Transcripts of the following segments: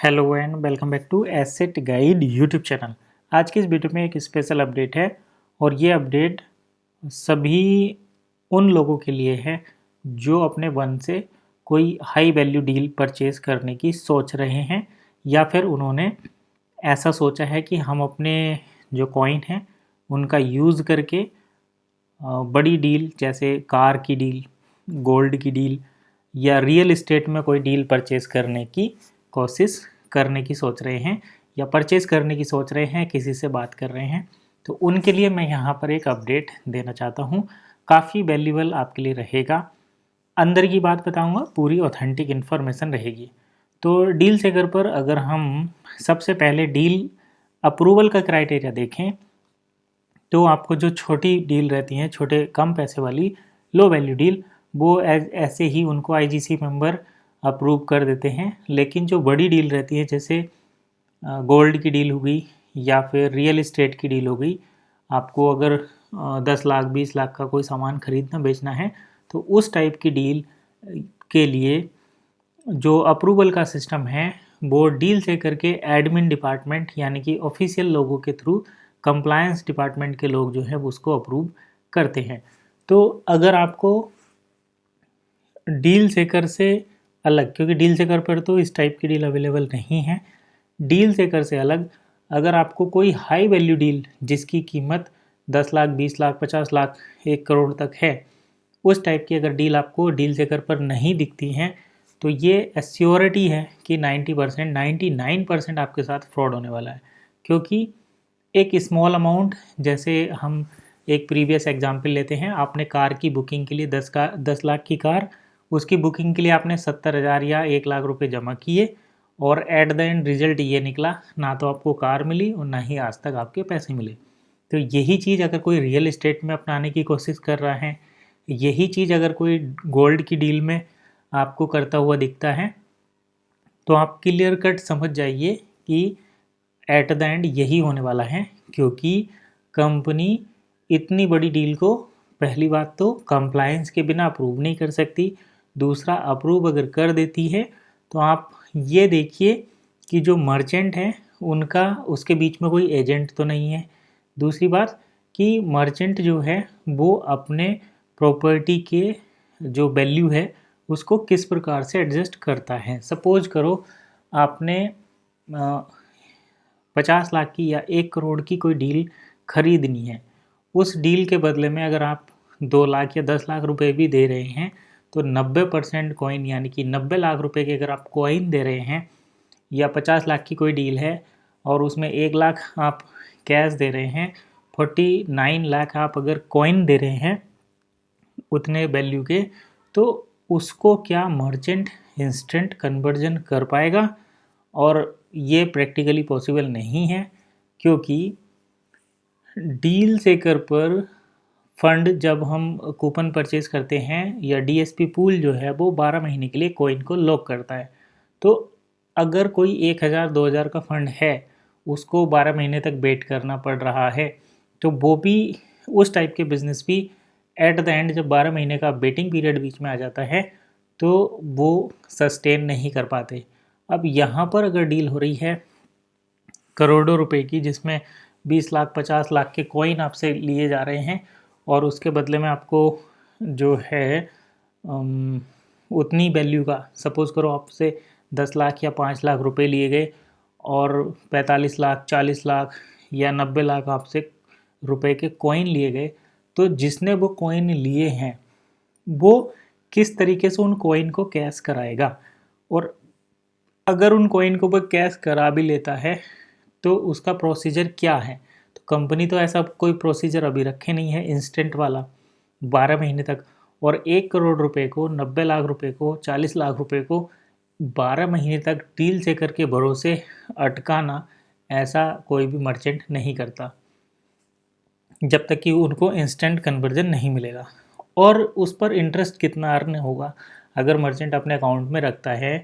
Hello and welcome back to asset guide YouTube channel. आज की इस वीडियो में एक स्पेशल अपडेट है और ये अपडेट सभी उन लोगों के लिए है जो अपने वन से कोई हाई वैल्यू डील परचेज करने की सोच रहे हैं या फिर उन्होंने ऐसा सोचा है कि हम अपने जो कॉइन हैं उनका यूज़ करके बड़ी डील जैसे कार की डील, गोल्ड की डील या रियल एस्टेट में कोई डील परचेज करने की कोशिश करने की सोच रहे हैं या परचेज करने की सोच रहे हैं, किसी से बात कर रहे हैं। तो उनके लिए मैं यहाँ पर एक अपडेट देना चाहता हूँ, काफ़ी वैल्यूबल आपके लिए रहेगा। अंदर की बात बताऊँगा, पूरी ऑथेंटिक इन्फॉर्मेशन रहेगी। तो डील सेकर पर अगर हम सबसे पहले डील अप्रूवल का क्राइटेरिया देखें तो आपको जो छोटी डील रहती हैं, छोटे कम पैसे वाली लो वैल्यू डील, वो ऐसे ही उनको आईजीसी मेंबर अप्रूव कर देते हैं। लेकिन जो बड़ी डील रहती है जैसे गोल्ड की डील हो गई या फिर रियल एस्टेट की डील हो गई, आपको अगर 10 लाख 20 लाख का कोई सामान खरीदना बेचना है तो उस टाइप की डील के लिए जो अप्रूवल का सिस्टम है वो डील से करके एडमिन डिपार्टमेंट यानी कि ऑफिशियल लोगों के थ्रू कंप्लायंस डिपार्टमेंट के लोग जो है उसको अप्रूव करते हैं। तो अगर आपको डील सेकर से अलग, क्योंकि डील सेकर पर तो इस टाइप की डील अवेलेबल नहीं है, डील सेकर से अलग अगर आपको कोई हाई वैल्यू डील जिसकी कीमत 10 लाख 20 लाख 50 लाख 1 करोड़ तक है, उस टाइप की अगर डील आपको डील सेकर पर नहीं दिखती हैं तो ये एश्योरिटी है कि 90% 99% आपके साथ फ्रॉड होने वाला है। क्योंकि एक स्मॉल अमाउंट, जैसे हम एक प्रीवियस एग्जांपल लेते हैं, आपने कार की बुकिंग के लिए 10 लाख की कार, उसकी बुकिंग के लिए आपने 70,000 या 1 लाख रुपए जमा किए और एट द एंड रिजल्ट ये निकला, ना तो आपको कार मिली और ना ही आज तक आपके पैसे मिले। तो यही चीज़ अगर कोई रियल एस्टेट में अपनाने की कोशिश कर रहा है, यही चीज़ अगर कोई गोल्ड की डील में आपको करता हुआ दिखता है, तो आप क्लियर कट समझ जाइए कि एट द एंड यही होने वाला है। क्योंकि कंपनी इतनी बड़ी डील को पहली बात तो कंप्लायंस के बिना अप्रूव नहीं कर सकती, दूसरा अप्रूव अगर कर देती है तो आप ये देखिए कि जो मर्चेंट है उनका उसके बीच में कोई एजेंट तो नहीं है। दूसरी बात कि मर्चेंट जो है वो अपने प्रॉपर्टी के जो वैल्यू है उसको किस प्रकार से एडजस्ट करता है। सपोज करो आपने 50 लाख की या 1 करोड़ की कोई डील खरीदनी है, उस डील के बदले में अगर आप 2 लाख या 10 लाख रुपए भी दे रहे हैं तो 90% कॉइन यानी कि 90 लाख रुपए के अगर आप कॉइन दे रहे हैं, या 50 लाख की कोई डील है और उसमें 1 लाख आप कैश दे रहे हैं, 49 लाख आप अगर कॉइन दे रहे हैं उतने वैल्यू के, तो उसको क्या मर्चेंट इंस्टेंट कन्वर्जन कर पाएगा? और ये प्रैक्टिकली पॉसिबल नहीं है। क्योंकि डील सेकर पर फंड जब हम कूपन परचेज करते हैं या डीएसपी पूल जो है वो 12 महीने के लिए कॉइन को लॉक करता है। तो अगर कोई 1000 2000 का फंड है, उसको 12 महीने तक वेट करना पड़ रहा है, तो वो भी उस टाइप के बिजनेस भी एट द एंड जब 12 महीने का वेटिंग पीरियड बीच में आ जाता है तो वो सस्टेन नहीं कर पाते। अब यहाँ पर अगर डील हो रही है करोड़ों रुपए की, जिसमें 20 लाख 50 लाख के कॉइन आपसे लिए जा रहे हैं और उसके बदले में आपको जो है उतनी वैल्यू का, सपोज़ करो आपसे 10 लाख या 5 लाख रुपए लिए गए और 45 लाख 40 लाख या 90 लाख आपसे रुपए के कॉइन लिए गए, तो जिसने वो कॉइन लिए हैं वो किस तरीके से उन कॉइन को कैश कराएगा? और अगर उन कॉइन को वो कैश करा भी लेता है तो उसका प्रोसीजर क्या है? तो कंपनी तो ऐसा कोई प्रोसीजर अभी रखे नहीं है इंस्टेंट वाला 12 महीने तक। और 1 करोड़ रुपए को, 90 लाख रुपए को, 40 लाख रुपए को 12 महीने तक डील से करके भरोसे अटकाना, ऐसा कोई भी मर्चेंट नहीं करता जब तक कि उनको इंस्टेंट कन्वर्जन नहीं मिलेगा। और उस पर इंटरेस्ट कितना अर्न होगा, अगर मर्चेंट अपने अकाउंट में रखता है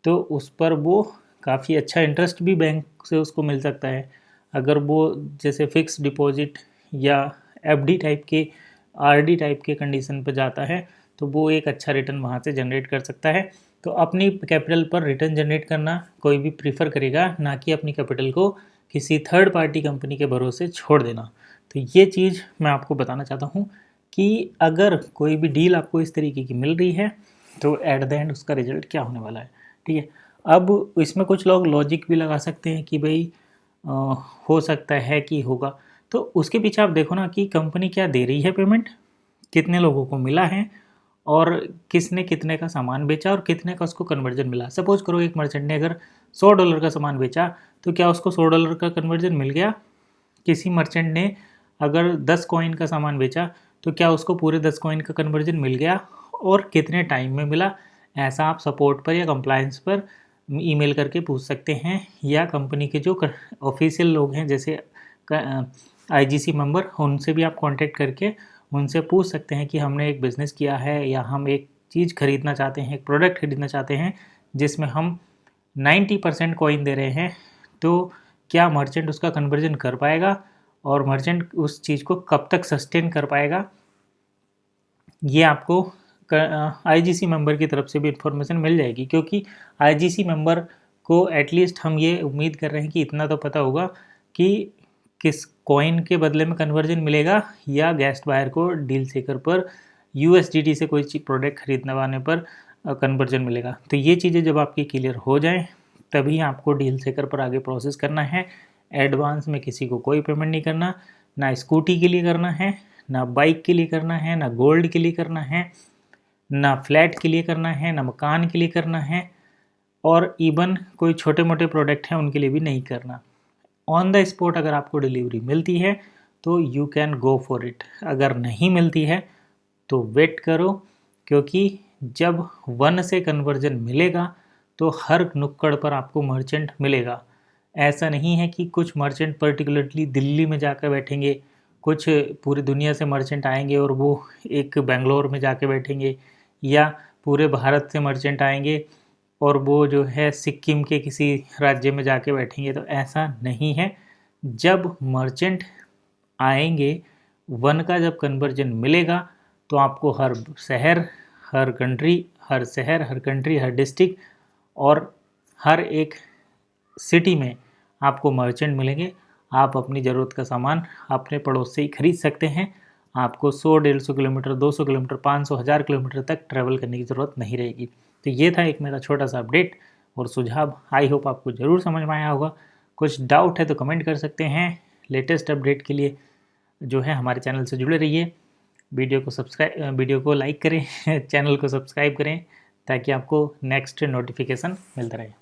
तो उस पर वो काफ़ी अच्छा इंटरेस्ट भी बैंक से उसको मिल सकता है। अगर वो जैसे फिक्स डिपॉजिट या एफडी टाइप के, आरडी टाइप के कंडीशन पर जाता है तो वो एक अच्छा रिटर्न वहाँ से जनरेट कर सकता है। तो अपनी कैपिटल पर रिटर्न जनरेट करना कोई भी प्रीफर करेगा, ना कि अपनी कैपिटल को किसी थर्ड पार्टी कंपनी के भरोसे छोड़ देना। तो ये चीज़ मैं आपको बताना चाहता हूँ कि अगर कोई भी डील आपको इस तरीके की मिल रही है तो एट द एंड उसका रिजल्ट क्या होने वाला है। ठीक है, अब इसमें कुछ लोग लॉजिक भी लगा सकते हैं कि भाई हो सकता है कि होगा, तो उसके पीछे आप देखो ना कि कंपनी क्या दे रही है पेमेंट, कितने लोगों को मिला है और किसने कितने का सामान बेचा और कितने का उसको कन्वर्जन मिला। सपोज करो एक मर्चेंट ने अगर $100 का सामान बेचा तो क्या उसको $100 का कन्वर्जन मिल गया। किसी मर्चेंट ने अगर 10 कॉइन का सामान बेचा तो क्या उसको पूरे 10 कॉइन का कन्वर्जन मिल गया और कितने टाइम में मिला। ऐसा आप सपोर्ट पर या कंप्लायंस पर ईमेल करके पूछ सकते हैं, या कंपनी के जो ऑफिशियल लोग हैं जैसे IGC मेंबर, उनसे भी आप कांटेक्ट करके उनसे पूछ सकते हैं कि हमने एक बिज़नेस किया है या हम एक चीज़ खरीदना चाहते हैं, एक प्रोडक्ट खरीदना चाहते हैं जिसमें हम 90% कॉइन दे रहे हैं, तो क्या मर्चेंट उसका कन्वर्जन कर पाएगा और मर्चेंट उस चीज़ को कब तक सस्टेन कर पाएगा। ये आपको IGC मेंबर की तरफ से भी इन्फॉर्मेशन मिल जाएगी, क्योंकि IGC मेंबर को एटलीस्ट हम ये उम्मीद कर रहे हैं कि इतना तो पता होगा कि किस कॉइन के बदले में कन्वर्जन मिलेगा या गेस्ट बायर को डील सेकर पर USDT से कोई प्रोडक्ट खरीदने पर कन्वर्जन मिलेगा। तो ये चीज़ें जब आपकी क्लियर हो जाएं तभी आपको डील सेकर पर आगे प्रोसेस करना है। एडवांस में किसी को कोई पेमेंट नहीं करना, ना स्कूटी के लिए करना है, ना बाइक के लिए करना है, ना गोल्ड के लिए करना है, ना फ्लैट के लिए करना है, ना मकान के लिए करना है, और इवन कोई छोटे मोटे प्रोडक्ट हैं उनके लिए भी नहीं करना। ऑन द स्पॉट अगर आपको डिलीवरी मिलती है तो you can go for it, अगर नहीं मिलती है तो वेट करो, क्योंकि जब 1 से कन्वर्जन मिलेगा तो हर नुक्कड़ पर आपको मर्चेंट मिलेगा। ऐसा नहीं है कि कुछ मर्चेंट पर्टिकुलरली दिल्ली में जाकर बैठेंगे, कुछ पूरी दुनिया से मर्चेंट आएंगे और वो एक बेंगलोर में जाके बैठेंगे, या पूरे भारत से मर्चेंट आएंगे और वो जो है सिक्किम के किसी राज्य में जाके बैठेंगे। तो ऐसा नहीं है। जब मर्चेंट आएंगे 1 का जब कन्वर्जन मिलेगा तो आपको हर शहर, हर कंट्री, हर शहर, हर कंट्री, हर डिस्ट्रिक्ट और हर एक सिटी में आपको मर्चेंट मिलेंगे। आप अपनी ज़रूरत का सामान अपने पड़ोस से ही खरीद सकते हैं। आपको 100-150 किलोमीटर, 200 किलोमीटर, 500, 1000 किलोमीटर तक ट्रैवल करने की ज़रूरत नहीं रहेगी। तो ये था एक मेरा छोटा सा अपडेट और सुझाव। आई होप आपको ज़रूर समझ में आया होगा। कुछ डाउट है तो कमेंट कर सकते हैं। लेटेस्ट अपडेट के लिए जो है हमारे चैनल से जुड़े रहिए। वीडियो को लाइक करें चैनल को सब्सक्राइब करें ताकि आपको नेक्स्ट नोटिफिकेशन मिलता रहे।